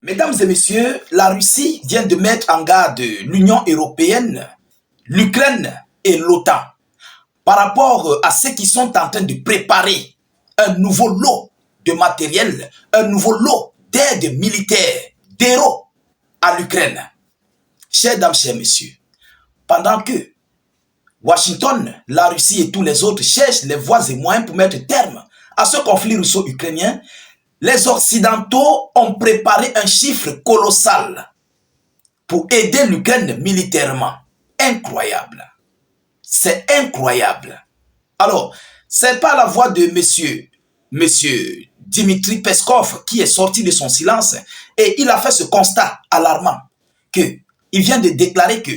Mesdames et messieurs, la Russie vient de mettre en garde l'Union européenne, l'Ukraine et l'OTAN par rapport à ceux qui sont en train de préparer un nouveau lot de matériel, un nouveau lot d'aide militaire, d'héros à l'Ukraine. Chers dames, chers messieurs, pendant que Washington, la Russie et tous les autres cherchent les voies et moyens pour mettre terme à ce conflit russo-ukrainien, les Occidentaux ont préparé un chiffre colossal pour aider l'Ukraine militairement. Incroyable. C'est incroyable. Alors, c'est pas la voix de monsieur Dmitri Peskov qui est sorti de son silence et il a fait ce constat alarmant qu'il vient de déclarer que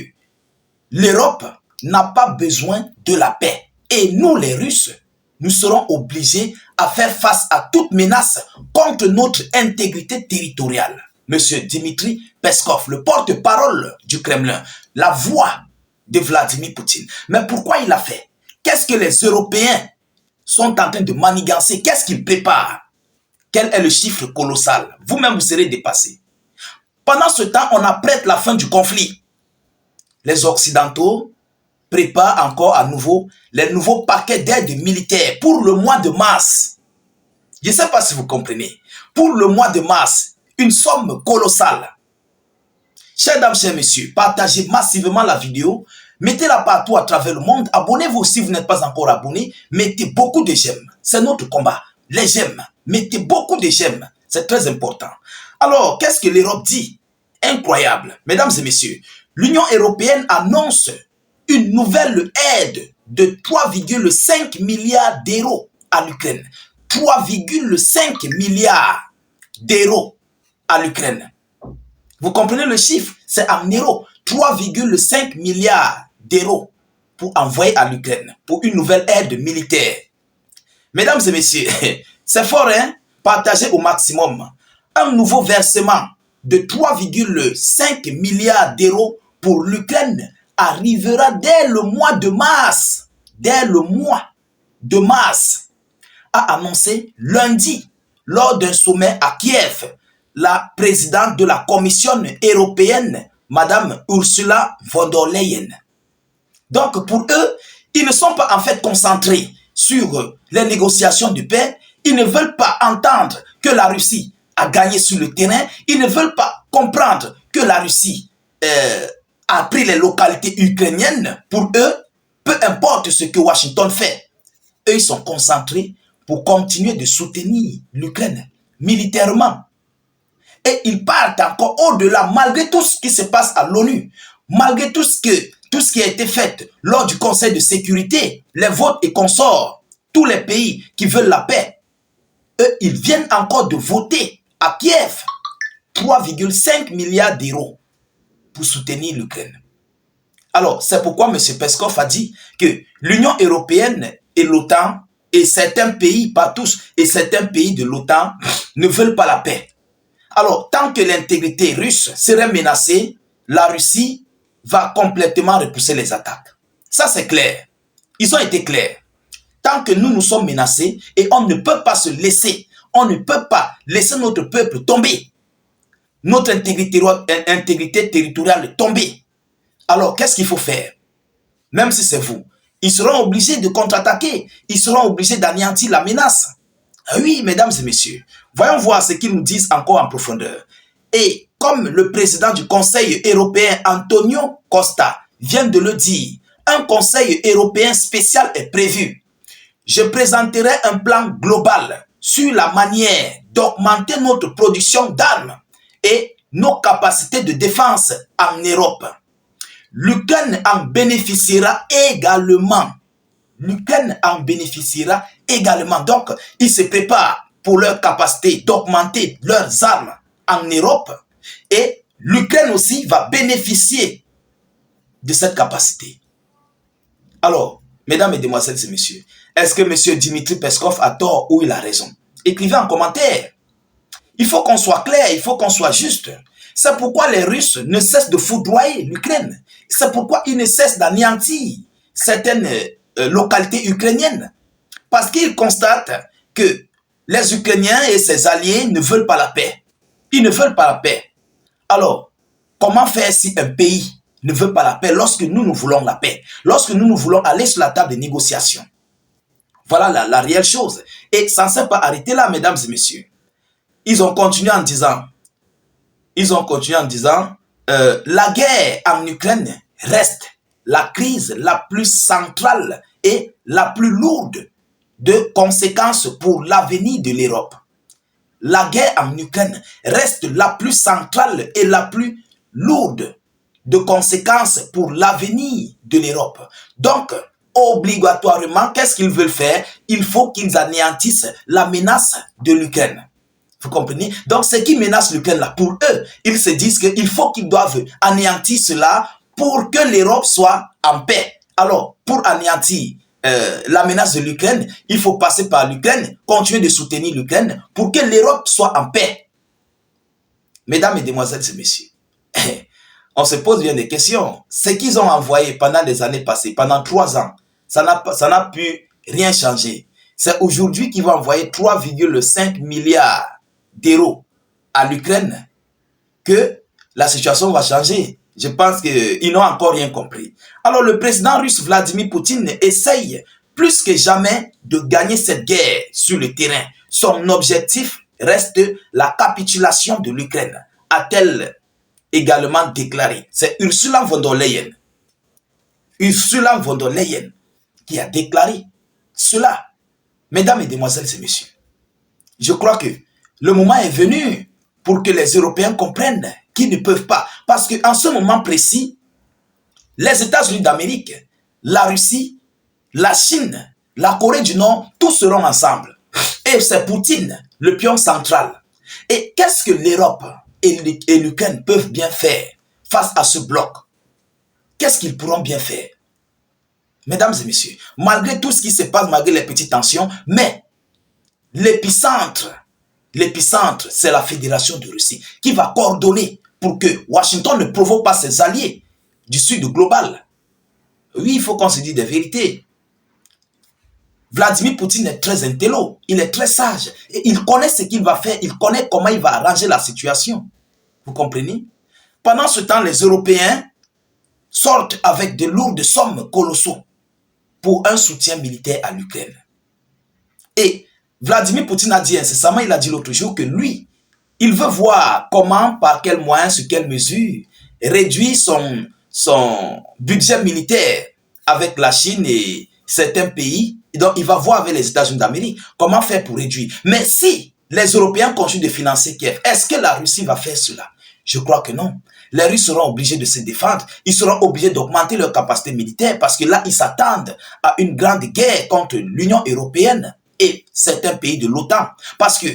l'Europe n'a pas besoin de la paix. Et nous, les Russes, nous serons obligés à faire face à toute menace contre notre intégrité territoriale. Monsieur Dmitri Peskov, le porte-parole du Kremlin, la voix de Vladimir Poutine. Mais pourquoi il l'a fait? Qu'est-ce que les Européens sont en train de manigancer? Qu'est-ce qu'ils préparent? Quel est le chiffre colossal? Vous-même, vous serez dépassé. Pendant ce temps, on apprête la fin du conflit. Les Occidentaux préparent encore à nouveau les nouveaux paquets d'aide militaire pour le mois de mars. Je ne sais pas si vous comprenez. Pour le mois de mars, une somme colossale. Chers dames, chers messieurs, partagez massivement la vidéo. Mettez-la partout à travers le monde. Abonnez-vous si vous n'êtes pas encore abonné. Mettez beaucoup de j'aime. C'est notre combat. Les j'aime. Mettez beaucoup de j'aime. C'est très important. Alors, qu'est-ce que l'Europe dit? Incroyable. Mesdames et messieurs, l'Union européenne annonce une nouvelle aide de 3,5 milliards d'euros à l'Ukraine. 3,5 milliards d'euros à l'Ukraine. Vous comprenez le chiffre? C'est en euros. 3,5 milliards d'euros pour envoyer à l'Ukraine, pour une nouvelle aide militaire. Mesdames et messieurs, c'est fort, hein? Partagez au maximum. Un nouveau versement de 3,5 milliards d'euros pour l'Ukraine arrivera dès le mois de mars. Dès le mois de mars, a annoncé lundi, lors d'un sommet à Kiev, la présidente de la Commission européenne, Madame Ursula von der Leyen. Donc pour eux, ils ne sont pas en fait concentrés sur les négociations de paix. Ils ne veulent pas entendre que la Russie a gagné sur le terrain. Ils ne veulent pas comprendre que la Russie a pris les localités ukrainiennes. Pour eux, peu importe ce que Washington fait, eux ils sont concentrés pour continuer de soutenir l'Ukraine militairement. Et ils partent encore au-delà, malgré tout ce qui se passe à l'ONU, malgré tout ce qui a été fait lors du Conseil de sécurité, les votes et consorts, tous les pays qui veulent la paix, eux, ils viennent encore de voter à Kiev 3,5 milliards d'euros pour soutenir l'Ukraine. Alors, c'est pourquoi M. Peskov a dit que l'Union européenne et l'OTAN, et certains pays, pas tous, et certains pays de l'OTAN ne veulent pas la paix. Alors, tant que l'intégrité russe serait menacée, la Russie va complètement repousser les attaques. Ça, c'est clair. Ils ont été clairs. Tant que nous sommes menacés, et on ne peut pas se laisser, on ne peut pas laisser notre peuple tomber, notre intégrité territoriale tomber. Alors, qu'est-ce qu'il faut faire? Même si c'est vous, ils seront obligés de contre-attaquer, ils seront obligés d'anéantir la menace. Oui, mesdames et messieurs, voyons voir ce qu'ils nous disent encore en profondeur. Et comme le président du Conseil européen, Antonio Costa, vient de le dire, un Conseil européen spécial est prévu. Je présenterai un plan global sur la manière d'augmenter notre production d'armes et nos capacités de défense en Europe. L'Ukraine en bénéficiera également. L'Ukraine en bénéficiera également. Donc, ils se préparent pour leur capacité d'augmenter leurs armes en Europe. Et l'Ukraine aussi va bénéficier de cette capacité. Alors, mesdames, mesdemoiselles et messieurs, est-ce que M. Dmitri Peskov a tort ou il a raison? Écrivez en commentaire. Il faut qu'on soit clair, il faut qu'on soit juste. C'est pourquoi les Russes ne cessent de foudroyer l'Ukraine. C'est pourquoi ils ne cessent d'anéantir certaines localités ukrainiennes. Parce qu'ils constatent que les Ukrainiens et ses alliés ne veulent pas la paix. Ils ne veulent pas la paix. Alors, comment faire si un pays ne veut pas la paix lorsque nous voulons la paix, lorsque nous voulons aller sur la table de négociation? Voilà la réelle chose. Et ça ne s'est pas arrêté là, mesdames et messieurs. Ils ont continué en disant, la guerre en Ukraine reste la crise la plus centrale et la plus lourde de conséquences pour l'avenir de l'Europe. La guerre en Ukraine reste la plus centrale et la plus lourde de conséquences pour l'avenir de l'Europe. Donc, obligatoirement, qu'est-ce qu'ils veulent faire? Il faut qu'ils anéantissent la menace de l'Ukraine. Vous comprenez? Donc, ce qui menace l'Ukraine là, pour eux, ils se disent qu'il faut qu'ils doivent anéantir cela pour que l'Europe soit en paix. Alors, pour anéantir la menace de l'Ukraine, il faut passer par l'Ukraine, continuer de soutenir l'Ukraine pour que l'Europe soit en paix. Mesdames, Mesdemoiselles et Messieurs, on se pose bien des questions. Ce qu'ils ont envoyé pendant les années passées, pendant 3 ans, ça n'a pu rien changer. C'est aujourd'hui qu'ils vont envoyer 3,5 milliards d'euros à l'Ukraine que la situation va changer. Je pense qu'ils n'ont encore rien compris. Alors le président russe Vladimir Poutine essaye plus que jamais de gagner cette guerre sur le terrain. Son objectif reste la capitulation de l'Ukraine, a-t-elle également déclaré. C'est Ursula von der Leyen. Ursula von der Leyen qui a déclaré cela. Mesdames, Mesdemoiselles et Messieurs, je crois que le moment est venu pour que les Européens comprennent qu'ils ne peuvent pas. Parce qu'en ce moment précis, les États-Unis d'Amérique, la Russie, la Chine, la Corée du Nord, tous seront ensemble. Et c'est Poutine, le pion central. Et qu'est-ce que l'Europe et l'Ukraine peuvent bien faire face à ce bloc? Qu'est-ce qu'ils pourront bien faire? Mesdames et messieurs, malgré tout ce qui se passe, malgré les petites tensions, mais l'épicentre, c'est la Fédération de Russie qui va coordonner pour que Washington ne provoque pas ses alliés du Sud global. Oui, il faut qu'on se dise des vérités. Vladimir Poutine est très intello, il est très sage, et il connaît ce qu'il va faire, il connaît comment il va arranger la situation. Vous comprenez? Pendant ce temps, les Européens sortent avec de lourdes sommes colossaux pour un soutien militaire à l'Ukraine. Et Vladimir Poutine a dit incessamment, il a dit l'autre jour que lui, il veut voir comment, par quels moyens, sur quelle mesure, réduire son budget militaire avec la Chine et certains pays. Et donc, il va voir avec les États-Unis d'Amérique comment faire pour réduire. Mais si les Européens continuent de financer Kiev, est-ce que la Russie va faire cela? Je crois que non. Les Russes seront obligés de se défendre. Ils seront obligés d'augmenter leur capacité militaire parce que là, ils s'attendent à une grande guerre contre l'Union européenne et certains pays de l'OTAN. Parce que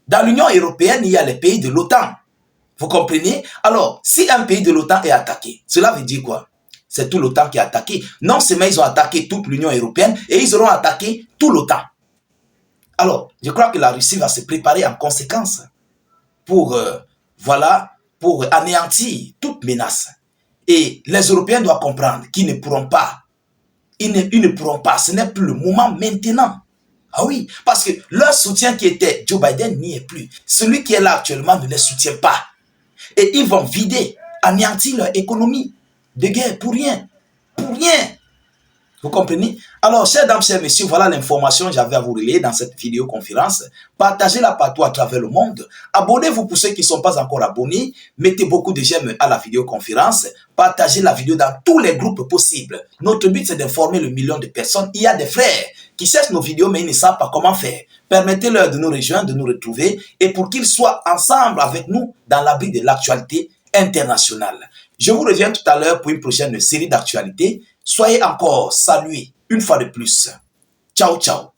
dans l'Union européenne, il y a les pays de l'OTAN. Vous comprenez? Alors, si un pays de l'OTAN est attaqué, cela veut dire quoi? C'est tout l'OTAN qui est attaqué. Non seulement ils ont attaqué toute l'Union européenne et ils auront attaqué tout l'OTAN. Alors, je crois que la Russie va se préparer en conséquence pour, pour anéantir toute menace. Et les Européens doivent comprendre qu'ils ne pourront pas. Ils ne pourront pas. Ce n'est plus le moment maintenant. Ah oui, parce que leur soutien qui était Joe Biden n'y est plus. Celui qui est là actuellement ne les soutient pas. Et ils vont vider, anéantir leur économie de guerre pour rien. Pour rien. Vous comprenez? Alors, chers dames, chers messieurs, voilà l'information que j'avais à vous relayer dans cette vidéoconférence. Partagez-la partout à travers le monde. Abonnez-vous pour ceux qui ne sont pas encore abonnés. Mettez beaucoup de j'aime à la vidéoconférence. Partagez la vidéo dans tous les groupes possibles. Notre but, c'est d'informer le million de personnes. Il y a des frères qui cherchent nos vidéos, mais ils ne savent pas comment faire. Permettez-leur de nous rejoindre, de nous retrouver, et pour qu'ils soient ensemble avec nous dans l'abri de l'actualité internationale. Je vous reviens tout à l'heure pour une prochaine série d'actualités. Soyez encore salués une fois de plus. Ciao, ciao.